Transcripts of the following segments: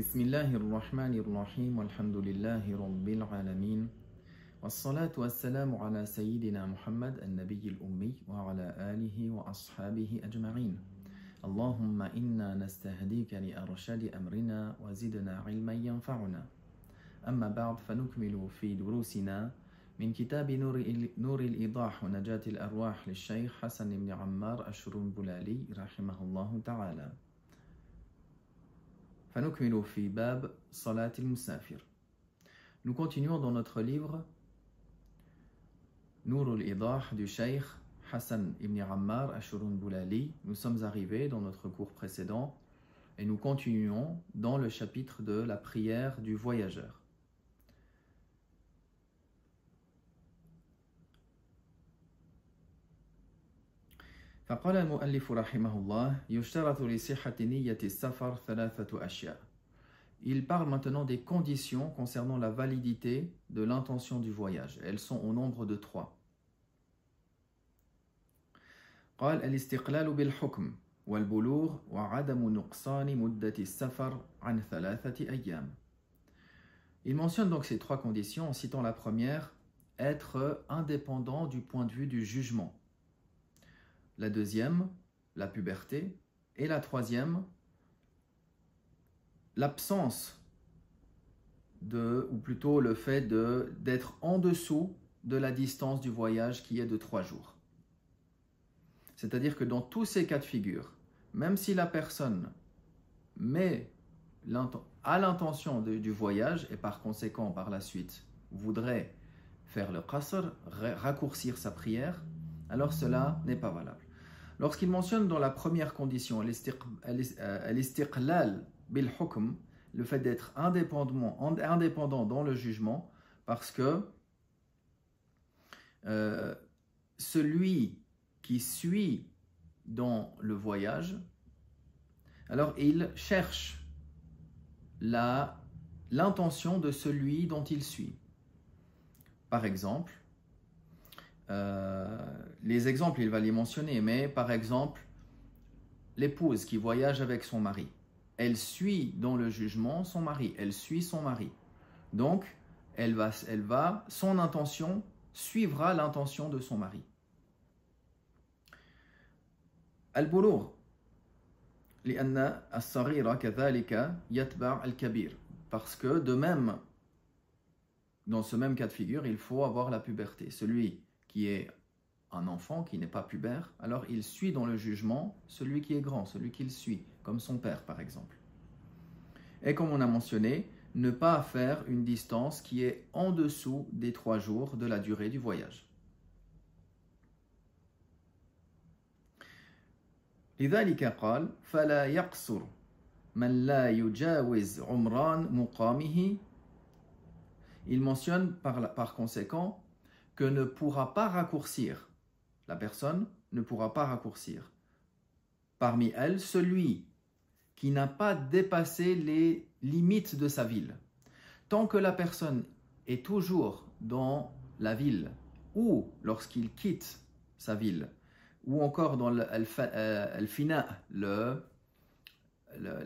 بسم الله الرحمن الرحيم والحمد لله رب العالمين والصلاة والسلام على سيدنا محمد النبي الأمي وعلى آله وأصحابه أجمعين اللهم إنا نستهديك لأرشاد أمرنا وزدنا علما ينفعنا أما بعد فنكمل في دروسنا من كتاب نور الإيضاح ونجاة الأرواح للشيخ حسن بن عمار الشرنبلالي رحمه الله تعالى. فنكمل في باب صلاة المسافر. Nous continuons dans notre livre Nour al-Idah du Cheikh Hassan ibn Ammar al-Shurunbulali. Nous sommes arrivés dans notre cours précédent et nous continuons dans le chapitre de la prière du voyageur. فقال المؤلف رحمه الله يشترط لصحة نية السفر ثلاثة أشياء. Il parle maintenant des conditions concernant la validité de l'intention du voyage. Elles sont au nombre de 3. قال الاستقلال بالحكم والبلوغ وعدم نقصان مدة السفر عن 3 أيام. Il mentionne donc ces 3 conditions en citant la première, être indépendant du point de vue du jugement. La deuxième, la puberté. Et la troisième, l'absence ou plutôt le fait d'être en dessous de la distance du voyage qui est de 3 jours. C'est-à-dire que dans tous ces cas de figure, même si la personne a l'intention du voyage et par conséquent par la suite voudrait faire le qasr, raccourcir sa prière, alors cela n'est pas valable. Lorsqu'il mentionne dans la première condition al-istiqlal bil hukm, le fait d'être indépendant dans le jugement, parce que celui qui suit dans le voyage, alors il cherche l'intention de celui dont il suit. Par exemple, les exemples, il va les mentionner, mais par exemple, l'épouse qui voyage avec son mari, elle suit dans le jugement son mari, elle suit son mari. Donc, son intention suivra l'intention de son mari. Al-Bulugh, لأن الصغير كذلك يتبع الكبير. Parce que de même, dans ce même cas de figure, il faut avoir la puberté. Celui qui est un enfant, qui n'est pas pubère, alors il suit dans le jugement celui qui est grand, celui qu'il suit, comme son père par exemple. Et comme on a mentionné, ne pas faire une distance qui est en dessous des 3 jours de la durée du voyage. لذلك قال فلا يقصر من لا يجاوز عمران مقامه. Il mentionne par conséquent que ne pourra pas raccourcir, la personne ne pourra pas raccourcir. Parmi elles, celui qui n'a pas dépassé les limites de sa ville. Tant que la personne est toujours dans la ville, ou lorsqu'il quitte sa ville, ou encore dans al-fina, la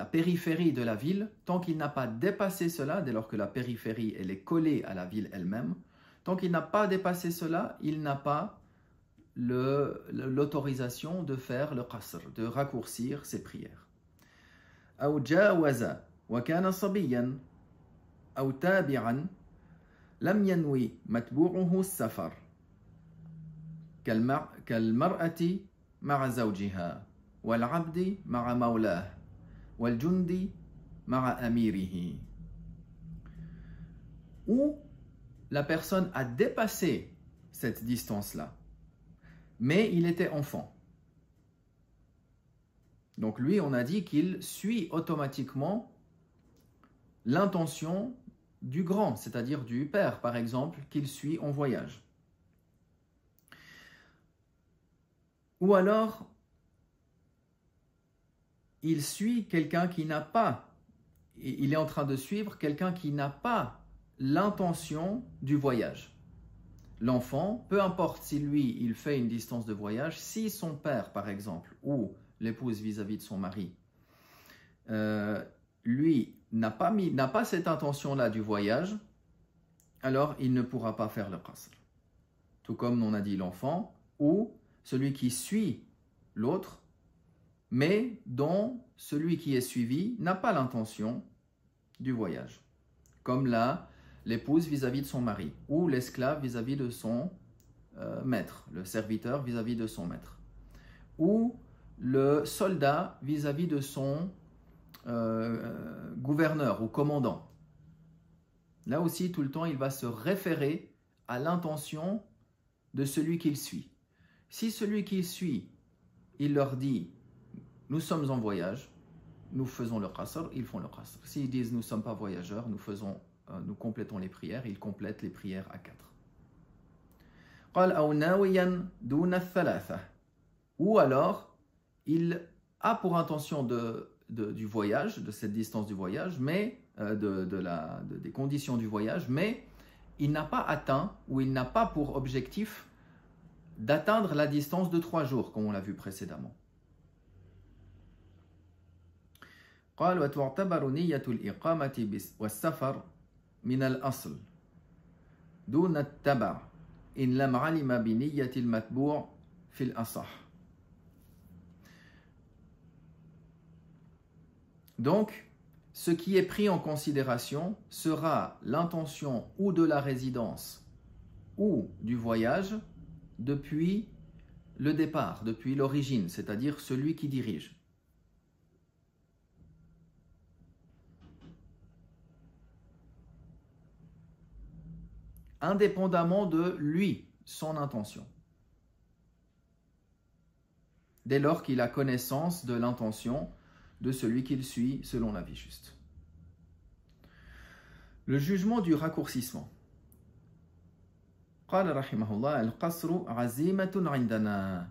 périphérie de la ville, tant qu'il n'a pas dépassé cela, dès lors que la périphérie elle est collée à la ville elle-même, tant qu'il n'a pas dépassé cela, il n'a pas l'autorisation de faire le qasr, de raccourcir ses prières. أو جاوز وكان صبيا أو تابعا لم ينوي متبوعه السفر كالمرأة مع زوجها والعبد مع مولاه والجندي مع أميره. Ou la personne a dépassé cette distance-là, mais il était enfant. Donc lui, on a dit qu'il suit automatiquement l'intention du grand, c'est-à-dire du père, par exemple, qu'il suit en voyage. Ou alors, il suit quelqu'un qui n'a pas, il est en train de suivre quelqu'un qui n'a pas l'intention du voyage. L'enfant, peu importe si lui, il fait une distance de voyage, si son père, par exemple, ou l'épouse vis-à-vis de son mari, lui n'a pas cette intention-là du voyage, alors il ne pourra pas faire le qasr. Tout comme on a dit l'enfant, ou celui qui suit l'autre, mais dont celui qui est suivi n'a pas l'intention du voyage. Comme là, l'épouse vis-à-vis de son mari, ou l'esclave vis-à-vis de son maître, le serviteur vis-à-vis de son maître, ou le soldat vis-à-vis de son gouverneur ou commandant. Là aussi, tout le temps, il va se référer à l'intention de celui qu'il suit. Si celui qu'il suit, il leur dit « Nous sommes en voyage, nous faisons le qasr », ils font le qasr. S'ils disent « Nous ne sommes pas voyageurs, nous complétons les prières », ils complètent les prières à 4. Ou alors, il a pour intention du voyage, de cette distance du voyage, mais des conditions du voyage, mais il n'a pas atteint, ou il n'a pas pour objectif d'atteindre la distance de 3 jours, comme on l'a vu précédemment. قال وتعتبر نية الإقامة والسفر من الأصل دون التبع إن لم علم بنية المتبوع في الأصح. Donc, ce qui est pris en considération sera l'intention ou de la résidence ou du voyage depuis le départ, depuis l'origine, c'est-à-dire celui qui dirige. Indépendamment de lui, son intention. Dès lors qu'il a connaissance de l'intention de celui qu'il suit selon la vie juste. Le jugement du raccourcissement. قال رحمه الله القصر عزيمة عندنا.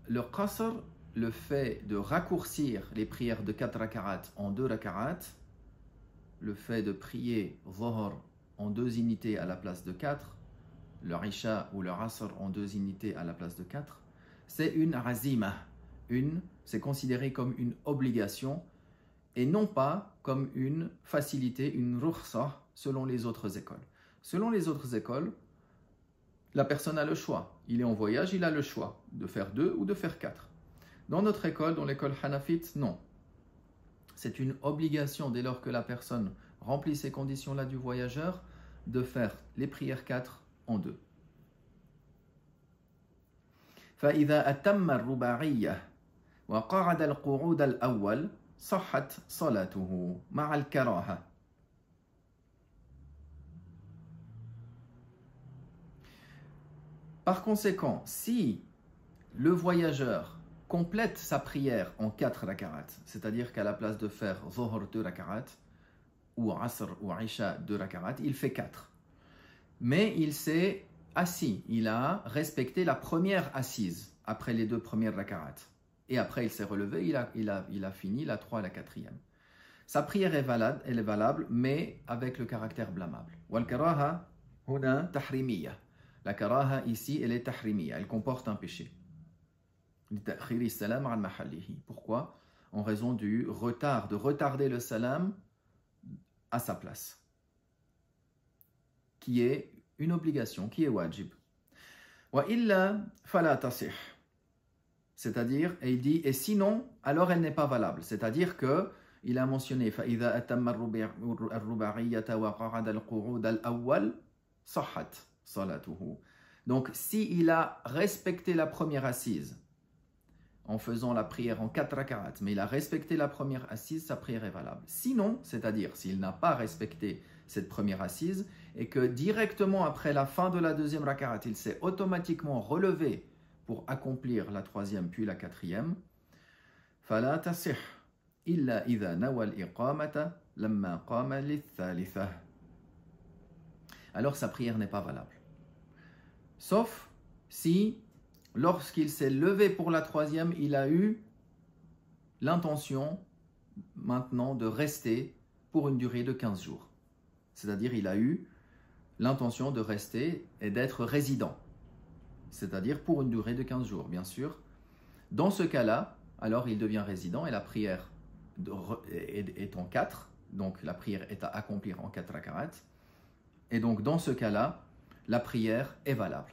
Le qasr, le fait de raccourcir les prières de 4 raka'at en 2 raka'at, le fait de prier Dhuhr en 2 unités à la place de 4, le Isha ou le Asr en 2 unités à la place de 4, c'est une azima, c'est considéré comme une obligation et non pas comme une facilité, une rukhsa selon les autres écoles. Selon les autres écoles, la personne a le choix. Il est en voyage, il a le choix de faire 2 ou de faire 4. Dans notre école, dans l'école hanafite, non. C'est une obligation dès lors que la personne remplit ces conditions-là du voyageur de faire les prières 4 en 2. فإذا أتم الرباعية وقعد القعود الأول صحت صلاته مع الكراهة. Par conséquent, si le voyageur complète sa prière en 4 raka'at, c'est-à-dire qu'à la place de faire Dhuhr 2 raka'at, ou Asr ou Isha 2 raka'at, il fait 4. Mais il s'est assis, il a respecté la première assise après les 2 premières raka'at. Et après il s'est relevé, il a fini la 3 et la 4e. Sa prière est valable, elle est valable, mais avec le caractère blâmable. Wal karaha huna tahrimiyya. La karaha ici, elle est tahrimiyya, elle comporte un péché. Pourquoi? En raison du retard, de retarder le salam à sa place, qui est une obligation, qui est wajib. Wa illa fala tasih. C'est-à-dire, et il dit, et sinon, alors elle n'est pas valable. C'est-à-dire que il a mentionné فَإِذَا أَتَمَّ الرُّبَاعِيَّةَ وَقَعَدَ الْقُعُودَ الْأَوَّلِ صَحَّتْ صَلَاتُهُ. Donc, s'il a respecté la première assise en faisant la prière en 4 raka'at, mais il a respecté la première assise, sa prière est valable. Sinon, c'est-à-dire s'il n'a pas respecté cette première assise et que directement après la fin de la 2e raka'at, il s'est automatiquement relevé pour accomplir la 3e puis la 4e, فَلَا تَصِحْ إِلَّا إِذَا نَوَى الْإِقَامَةَ لَمَّا قَامَ لِلثَّالِثَةِ. Alors sa prière n'est pas valable. Sauf si, lorsqu'il s'est levé pour la 3e, il a eu l'intention maintenant de rester pour une durée de 15 jours. C'est-à-dire il a eu l'intention de rester et d'être résident. C'est-à-dire pour une durée de 15 jours, bien sûr. Dans ce cas-là, alors il devient résident et la prière est en 4, donc la prière est à accomplir en 4 rak'at. Et donc dans ce cas-là, la prière est valable.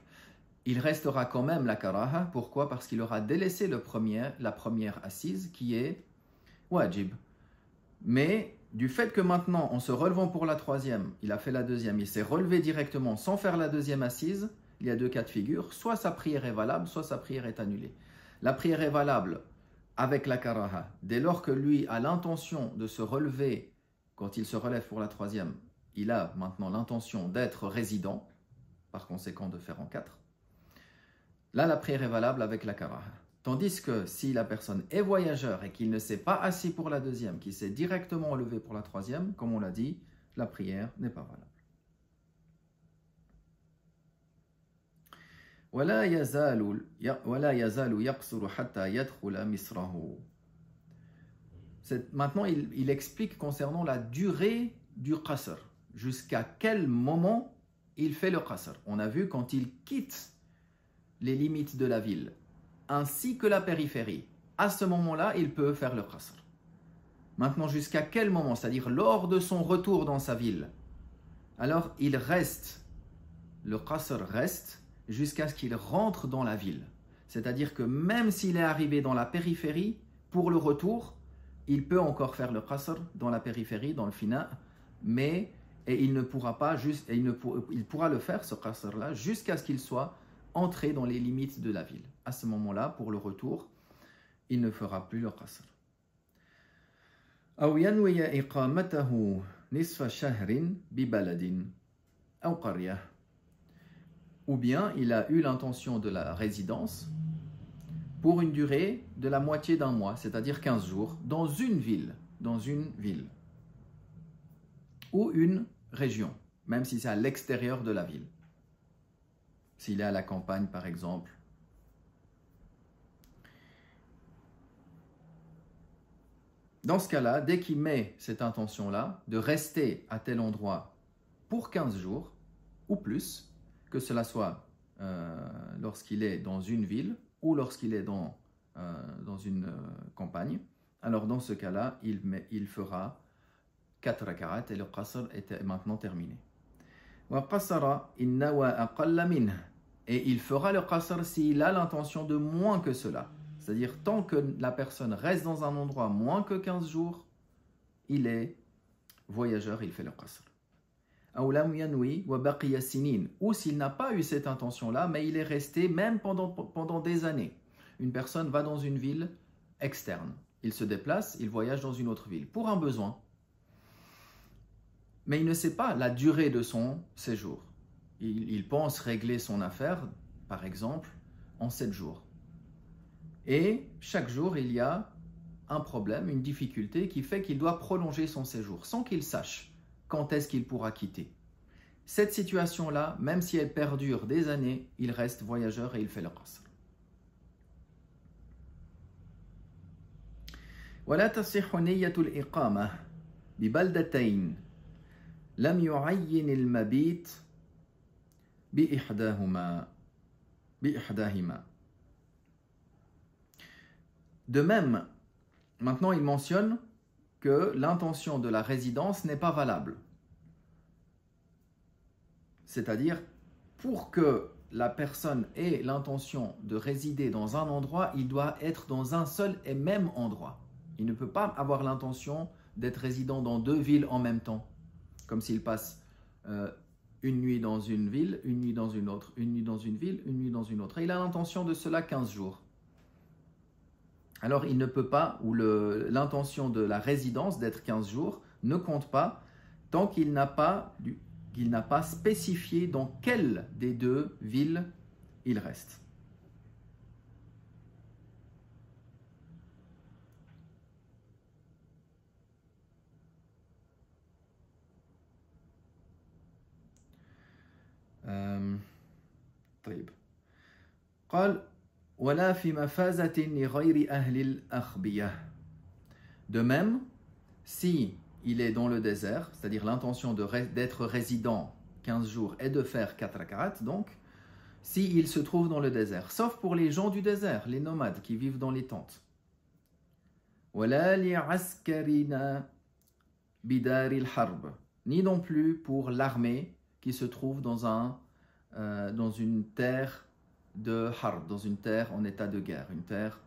Il restera quand même la karaha. Pourquoi? Parce qu'il aura délaissé la première assise qui est wajib. Mais du fait que maintenant, en se relevant pour la troisième, il a fait la deuxième, il s'est relevé directement sans faire la deuxième assise, il y a deux cas de figure, soit sa prière est valable, soit sa prière est annulée. La prière est valable avec la karaha, dès lors que lui a l'intention de se relever, quand il se relève pour la troisième, il a maintenant l'intention d'être résident, par conséquent de faire en 4. Là, la prière est valable avec la karaha. Tandis que si la personne est voyageur et qu'il ne s'est pas assis pour la deuxième, qu'il s'est directement levé pour la troisième, comme on l'a dit, la prière n'est pas valable. ولا يزال يقصر حتى يدخل مصره. Maintenant, il explique concernant la durée du qasr. Jusqu'à quel moment il fait le qasr. On a vu quand il quitte les limites de la ville, ainsi que la périphérie. À ce moment-là, il peut faire le qasr. Maintenant, jusqu'à quel moment? C'est-à-dire lors de son retour dans sa ville. Alors, il reste, le qasr reste, jusqu'à ce qu'il rentre dans la ville. C'est-à-dire que même s'il est arrivé dans la périphérie, pour le retour, il peut encore faire le qasr dans la périphérie, dans le fina, mais il ne pourra pas il pourra le faire, ce qasr-là, jusqu'à ce qu'il soit entré dans les limites de la ville. À ce moment-là, pour le retour, il ne fera plus le qasr. أو ينوي إقامته نصف شهر ببلد أو قرية. Ou bien il a eu l'intention de la résidence pour une durée de la moitié d'un mois, c'est-à-dire 15 jours, dans une ville, ou une région, même si c'est à l'extérieur de la ville. S'il est à la campagne, par exemple. Dans ce cas-là, dès qu'il met cette intention-là de rester à tel endroit pour 15 jours ou plus, que cela soit lorsqu'il est dans une ville ou lorsqu'il est dans une campagne, alors dans ce cas-là, il fera 4 rak'at et le qasr est maintenant terminé. Et il fera le qasr s'il a l'intention de moins que cela. C'est-à-dire, tant que la personne reste dans un endroit moins que 15 jours, il est voyageur, il fait le qasr. Ou s'il n'a pas eu cette intention-là, mais il est resté même pendant des années. Une personne va dans une ville externe. Il se déplace, il voyage dans une autre ville pour un besoin. Mais il ne sait pas la durée de son séjour. Il pense régler son affaire, par exemple, en 7 jours. Et chaque jour, il y a un problème, une difficulté qui fait qu'il doit prolonger son séjour sans qu'il sache quand est-ce qu'il pourra quitter. Cette situation-là, même si elle perdure des années, il reste voyageur et il fait le qasr. ولا تصح نية الإقامة ببلدتين لم يعين المبيت بإحداهما. De même, maintenant il mentionne que l'intention de la résidence n'est pas valable. C'est-à-dire, pour que la personne ait l'intention de résider dans un endroit, il doit être dans un seul et même endroit. Il ne peut pas avoir l'intention d'être résident dans 2 villes en même temps. Comme s'il passe une nuit dans une ville, une nuit dans une autre, une nuit dans une ville, une nuit dans une autre. Et il a l'intention de cela 15 jours. Alors il ne peut pas, ou l'intention de la résidence d'être 15 jours ne compte pas tant qu'il n'a pas spécifié dans quelle des 2 villes il reste. طيب. قال ولا في مفازة لغير أهل الأخبية. De même, si il est dans le désert, c'est-à-dire l'intention d'être résident 15 jours et de faire 4 rak'at, donc, s'il se trouve dans le désert, sauf pour les gens du désert, les nomades qui vivent dans les tentes. ولا لعسكرنا bidari al-harb, ni non plus pour l'armée qui se trouve dans une terre de harb, dans une terre en état de guerre, une terre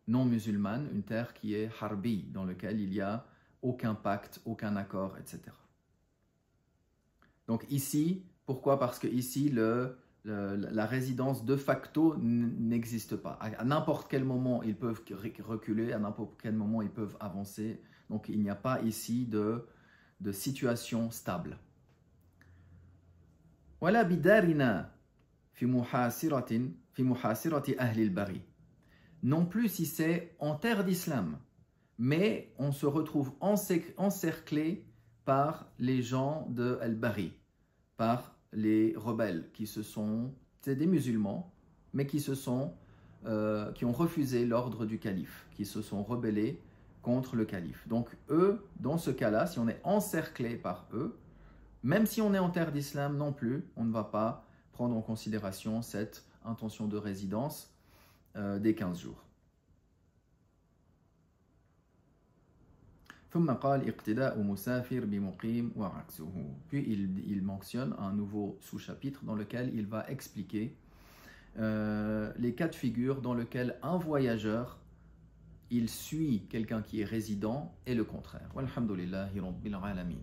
non musulmane, une terre qui est harbi, dans laquelle il n'y a aucun pacte, aucun accord, etc. Donc ici, pourquoi? Parce que ici, la résidence de facto n'existe pas. À n'importe quel moment, ils peuvent reculer, à n'importe quel moment, ils peuvent avancer. Donc il n'y a pas ici de situation stable. Wala bidarina fi muhasirati ahli al-bari. Non plus si c'est en terre d'islam, mais on se retrouve encerclé par les gens de Al-Bari, par les rebelles qui c'est des musulmans, mais qui ont refusé l'ordre du calife, qui se sont rebellés contre le calife. Donc eux, dans ce cas-là, si on est encerclé par eux, même si on est en terre d'islam non plus, on ne va pas prendre en considération cette intention de résidence des 15 jours. Puis il mentionne un nouveau sous-chapitre dans lequel il va expliquer les cas de figure dans lesquels un voyageur il suit quelqu'un qui est résident et le contraire. Walhamdulillahi Rabbil Alamin.